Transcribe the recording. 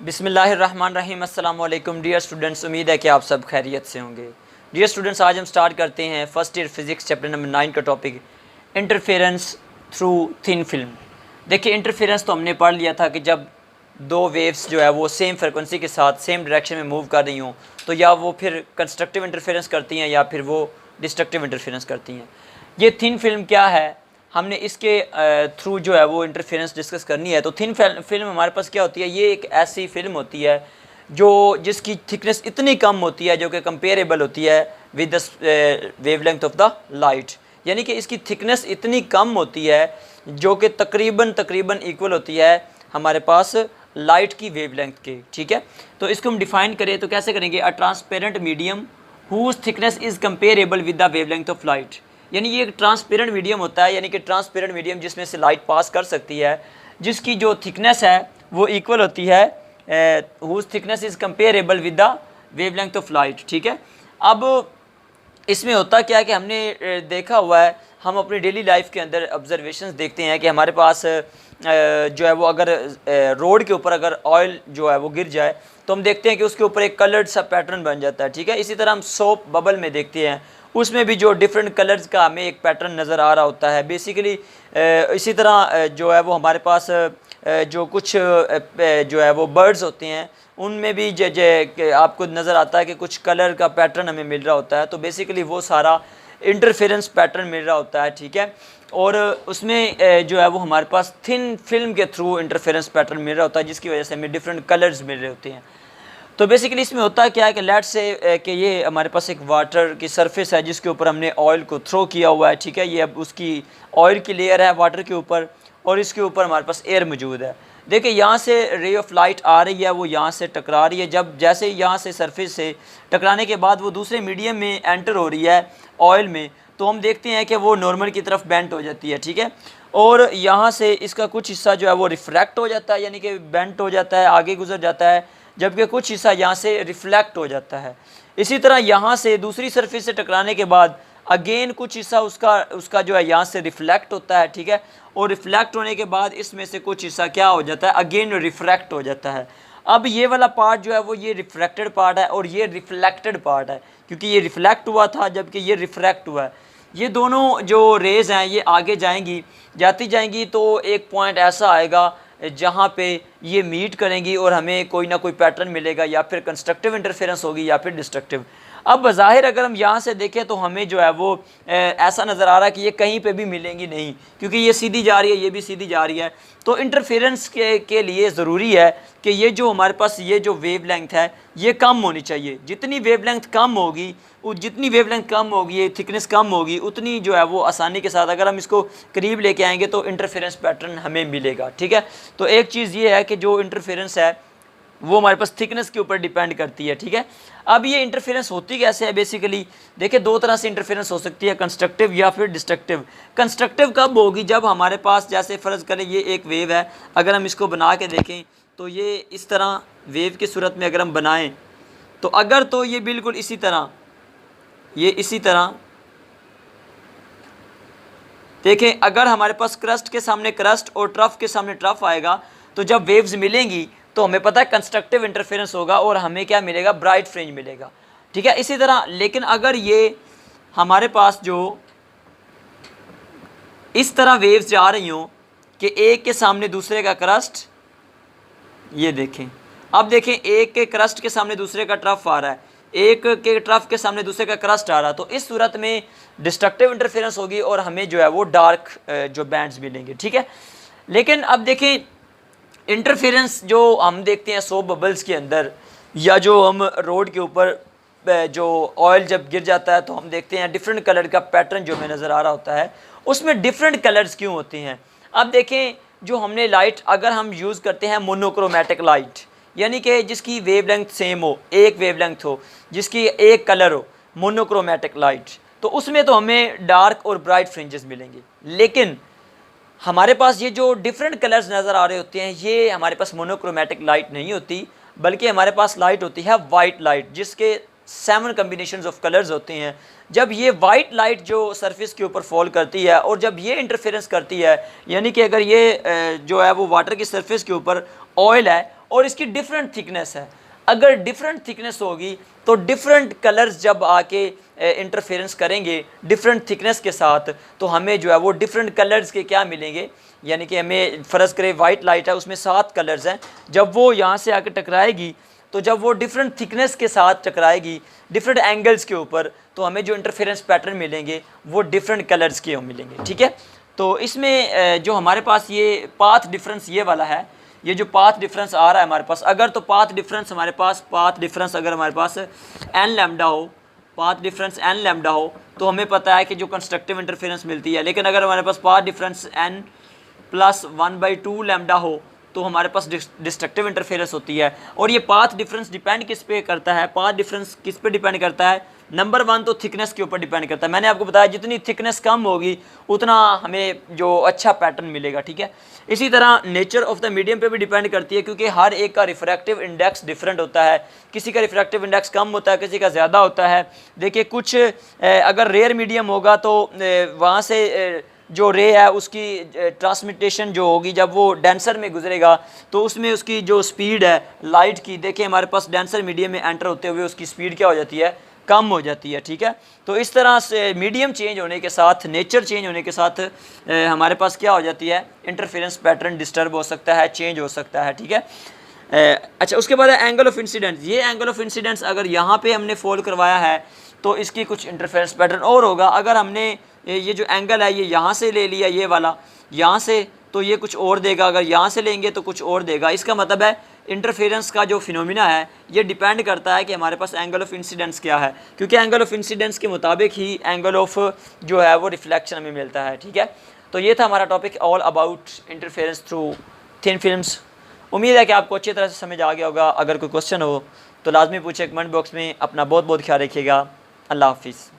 बिस्मिल्लाहिर्रहमानिर्रहीम। अस्सलाम वालेकुम डियर स्टूडेंट्स, उम्मीद है कि आप सब खैरियत से होंगे। डियर स्टूडेंट्स, आज हम स्टार्ट करते हैं first year physics chapter number 9 का topic interference through thin film. देखिए, इंटरफेरेंस तो हमने पढ़ लिया था कि जब दो वेव्स जो है वो सेम फ्रिक्वेंसी के साथ सेम डायरेक्शन में मूव कर रही हों तो या वो फिर कंस्ट्रक्टिव इंटरफेरेंस करती हैं या फिर वो डिस्ट्रक्टिव इंटरफेरेंस करती हैं। ये थिन फिल्म क्या है, हमने इसके थ्रू जो है वो इंटरफेरेंस डिस्कस करनी है। तो थिन फिल्म हमारे पास क्या होती है, ये एक ऐसी फिल्म होती है जो जिसकी थिकनेस इतनी कम होती है जो कि कंपेरेबल होती है with the wavelength of the light. यानी कि इसकी थिकनेस इतनी कम होती है जो कि तकरीबन इक्वल होती है हमारे पास लाइट की वेवलेंथ के। ठीक है, तो इसको हम डिफाइन करें तो कैसे करेंगे, a transparent medium whose thickness is comparable with the wavelength of light. यानी ये एक ट्रांसपेरेंट मीडियम होता है, यानी कि ट्रांसपेरेंट मीडियम जिसमें से लाइट पास कर सकती है, जिसकी जो थिकनेस है वो इक्वल होती है whose thickness is comparable with the wavelength of light. ठीक है, अब इसमें होता क्या है कि हमने देखा हुआ है, हम अपनी डेली लाइफ के अंदर ऑब्जर्वेशंस देखते हैं कि हमारे पास जो है वो अगर रोड के ऊपर अगर ऑयल जो है वो गिर जाए तो हम देखते हैं कि उसके ऊपर एक कलर्ड सा पैटर्न बन जाता है। ठीक है, इसी तरह हम सोप बबल में देखते हैं, उसमें भी जो डिफरेंट कलर्स का हमें एक पैटर्न नज़र आ रहा होता है। बेसिकली इसी तरह जो है वो हमारे पास जो कुछ जो है वो बर्ड्स होते हैं उनमें भी आपको नज़र आता है कि कुछ कलर का पैटर्न हमें मिल रहा होता है। तो बेसिकली वो सारा इंटरफेरेंस पैटर्न मिल रहा होता है। ठीक है, और उसमें जो है वो हमारे पास थिन फिल्म के थ्रू इंटरफेरेंस पैटर्न मिल रहा होता है, जिसकी वजह से हमें डिफरेंट कलर्स मिल रहे होते हैं। तो बेसिकली इसमें होता क्या है कि लेट्स से कि ये हमारे पास एक वाटर की सरफेस है जिसके ऊपर हमने ऑयल को थ्रो किया हुआ है। ठीक है, ये अब उसकी ऑयल की लेयर है वाटर के ऊपर और इसके ऊपर हमारे पास एयर मौजूद है। देखिए, यहाँ से रे ऑफ लाइट आ रही है, वो यहाँ से टकरा रही है। जब जैसे यहाँ से सरफेस से टकराने के बाद वो दूसरे मीडियम में एंटर हो रही है ऑयल में, तो हम देखते हैं कि वो नॉर्मल की तरफ बेंट हो जाती है। ठीक है, और यहाँ से इसका कुछ हिस्सा जो है वो रिफ्रैक्ट हो जाता है, यानी कि बेंट हो जाता है, आगे गुजर जाता है, जबकि कुछ हिस्सा यहाँ से रिफ्लेक्ट हो जाता है। इसी तरह यहाँ से दूसरी सरफेस से टकराने के बाद अगेन कुछ हिस्सा उसका जो है यहाँ से रिफ्लेक्ट होता है। ठीक है, और रिफ्लेक्ट होने के बाद इसमें से कुछ हिस्सा क्या हो जाता है, अगेन रिफ्रैक्ट हो जाता है। अब ये वाला पार्ट जो है वो ये रिफ्रैक्टेड पार्ट है और ये रिफ्लेक्टेड पार्ट है, क्योंकि ये रिफ्लेक्ट हुआ था जबकि ये रिफ्रैक्ट हुआ है। ये दोनों जो रेज़ हैं ये आगे जाती जाएंगी तो एक पॉइंट ऐसा आएगा जहाँ पे ये मीट करेंगी और हमें कोई ना कोई पैटर्न मिलेगा, या फिर कंस्ट्रक्टिव इंटरफेरेंस होगी या फिर डिस्ट्रक्टिव। अब बज़ाहिर अगर हम यहाँ से देखें तो हमें जो है वो ऐसा नज़र आ रहा है कि ये कहीं पे भी मिलेंगी नहीं, क्योंकि ये सीधी जा रही है, ये भी सीधी जा रही है। तो इंटरफेरेंस के लिए ज़रूरी है कि ये जो हमारे पास ये जो वेव लेंथ है ये कम होनी चाहिए। जितनी वेव लेंथ कम होगी, ये थिकनेस कम होगी, उतनी जो है वो आसानी के साथ अगर हम इसको करीब लेके आएंगे तो इंटरफेरेंस पैटर्न हमें मिलेगा। ठीक है, तो एक चीज़ ये है कि जो इंटरफेरेंस है वो हमारे पास थिकनेस के ऊपर डिपेंड करती है। ठीक है, अब ये इंटरफेरेंस होती कैसे है, बेसिकली देखिए दो तरह से इंटरफेरेंस हो सकती है, कंस्ट्रक्टिव या फिर डिस्ट्रक्टिव। कंस्ट्रक्टिव कब होगी, जब हमारे पास जैसे फ़र्ज़ करें ये एक वेव है, अगर हम इसको बना के देखें तो ये इस तरह वेव की सूरत में अगर हम बनाएं तो अगर तो ये बिल्कुल इसी तरह देखें, अगर हमारे पास क्रस्ट के सामने क्रस्ट और ट्रफ के सामने ट्रफ आएगा तो जब वेव्स मिलेंगी तो हमें पता है कंस्ट्रक्टिव इंटरफेरेंस होगा और हमें क्या मिलेगा, ब्राइट फ्रिंज मिलेगा। ठीक है, इसी तरह लेकिन अगर ये हमारे पास जो इस तरह वेव्स जा रही हों कि एक के सामने दूसरे का क्रस्ट, ये देखें, अब देखें एक के क्रस्ट के सामने दूसरे का ट्रफ आ रहा है, एक के ट्रफ के सामने दूसरे का क्रस्ट आ रहा है, तो इस सूरत में डिस्ट्रक्टिव इंटरफेरेंस होगी और हमें जो है वो डार्क जो बैंड्स मिलेंगे। ठीक है, लेकिन अब देखें इंटरफेरेंस जो हम देखते हैं सोप बबल्स के अंदर, या जो हम रोड के ऊपर जो ऑयल जब गिर जाता है तो हम देखते हैं डिफरेंट कलर का पैटर्न जो हमें नज़र आ रहा होता है, उसमें डिफरेंट कलर्स क्यों होते हैं। अब देखें, जो हमने लाइट अगर हम यूज़ करते हैं मोनोक्रोमेटिक लाइट, यानी कि जिसकी वेवलेंथ सेम हो, एक वेवलेंथ हो, जिसकी एक कलर हो, मोनोक्रोमेटिक लाइट, तो उसमें तो हमें डार्क और ब्राइट फ्रिंजेस मिलेंगे। लेकिन हमारे पास ये जो डिफरेंट कलर्स नज़र आ रहे होते हैं ये हमारे पास मोनोक्रोमेटिक लाइट नहीं होती, बल्कि हमारे पास लाइट होती है वाइट लाइट, जिसके 7 कम्बिनेशंस ऑफ कलर्स होते हैं। जब ये वाइट लाइट जो सरफेस के ऊपर फॉल करती है और जब ये इंटरफेरेंस करती है, यानी कि अगर ये जो है वो वाटर की सरफेस के ऊपर ऑयल है और इसकी डिफरेंट थिकनेस है। अगर डिफरेंट थिकनेस होगी तो डिफरेंट कलर्स जब आके इंटरफेरेंस करेंगे डिफरेंट थिकनेस के साथ, तो हमें जो है वो डिफरेंट कलर्स के क्या मिलेंगे, यानी कि हमें फ़र्ज़ करें वाइट लाइट है उसमें 7 कलर्स हैं, जब वो यहाँ से आके टकराएगी तो जब वो डिफरेंट थिकनेस के साथ टकराएगी डिफरेंट एंगल्स के ऊपर, तो हमें जो इंटरफेरेंस पैटर्न मिलेंगे वो डिफरेंट कलर्स के मिलेंगे। ठीक है, तो इसमें जो हमारे पास ये पाथ डिफरेंस ये वाला है, ये जो पाथ डिफरेंस आ रहा है हमारे पास, अगर तो पाथ डिफरेंस हमारे पास अगर हमारे पास n लैम्डा हो, पाथ डिफरेंस n लैम्डा हो, तो हमें पता है कि जो कंस्ट्रक्टिव इंटरफेरेंस मिलती है। लेकिन अगर हमारे पास path difference n plus 1/2 lambda हो तो हमारे पास डिस्ट्रक्टिव इंटरफेरेंस होती है। और ये पाथ डिफरेंस डिपेंड किस पे करता है, पाथ डिफरेंस किस पे डिपेंड करता है, नंबर 1 तो थिकनेस के ऊपर डिपेंड करता है। मैंने आपको बताया जितनी थिकनेस कम होगी उतना हमें जो अच्छा पैटर्न मिलेगा। ठीक है, इसी तरह नेचर ऑफ द मीडियम पे भी डिपेंड करती है, क्योंकि हर एक का रिफ्रैक्टिव इंडेक्स डिफरेंट होता है। किसी का रिफ्रैक्टिव इंडेक्स कम होता है, किसी का ज़्यादा होता है। देखिए कुछ अगर रेयर मीडियम होगा तो वहाँ से जो रे है उसकी ट्रांसमिटेशन जो होगी जब वो डेंसर में गुजरेगा तो उसमें उसकी जो स्पीड है लाइट की, देखिए हमारे पास डेंसर मीडियम में एंटर होते हुए उसकी स्पीड क्या हो जाती है, कम हो जाती है। ठीक है, तो इस तरह से मीडियम चेंज होने के साथ, नेचर चेंज होने के साथ हमारे पास क्या हो जाती है, इंटरफेरेंस पैटर्न डिस्टर्ब हो सकता है, चेंज हो सकता है। ठीक है, अच्छा उसके बाद एंगल ऑफ इंसिडेंस। ये एंगल ऑफ इंसिडेंस अगर यहाँ पे हमने फॉल करवाया है तो इसकी कुछ इंटरफेरेंस पैटर्न और होगा। अगर हमने ये जो एंगल है ये यहाँ से ले लिया, ये वाला यहाँ से, तो ये कुछ और देगा। अगर यहाँ से लेंगे तो कुछ और देगा। इसका मतलब है इंटरफेरेंस का जो फिनोमिना है ये डिपेंड करता है कि हमारे पास एंगल ऑफ इंसिडेंस क्या है, क्योंकि एंगल ऑफ इंसिडेंस के मुताबिक ही एंगल ऑफ जो है वो रिफ्लेक्शन हमें मिलता है। ठीक है, तो ये था हमारा topic all about interference through thin films. उम्मीद है कि आपको अच्छी तरह से समझ आ गया होगा। अगर कोई क्वेश्चन हो तो लाजमी पूछे कमेंट बॉक्स में। अपना बहुत बहुत ख्याल रखिएगा। अल्लाह हाफिज़।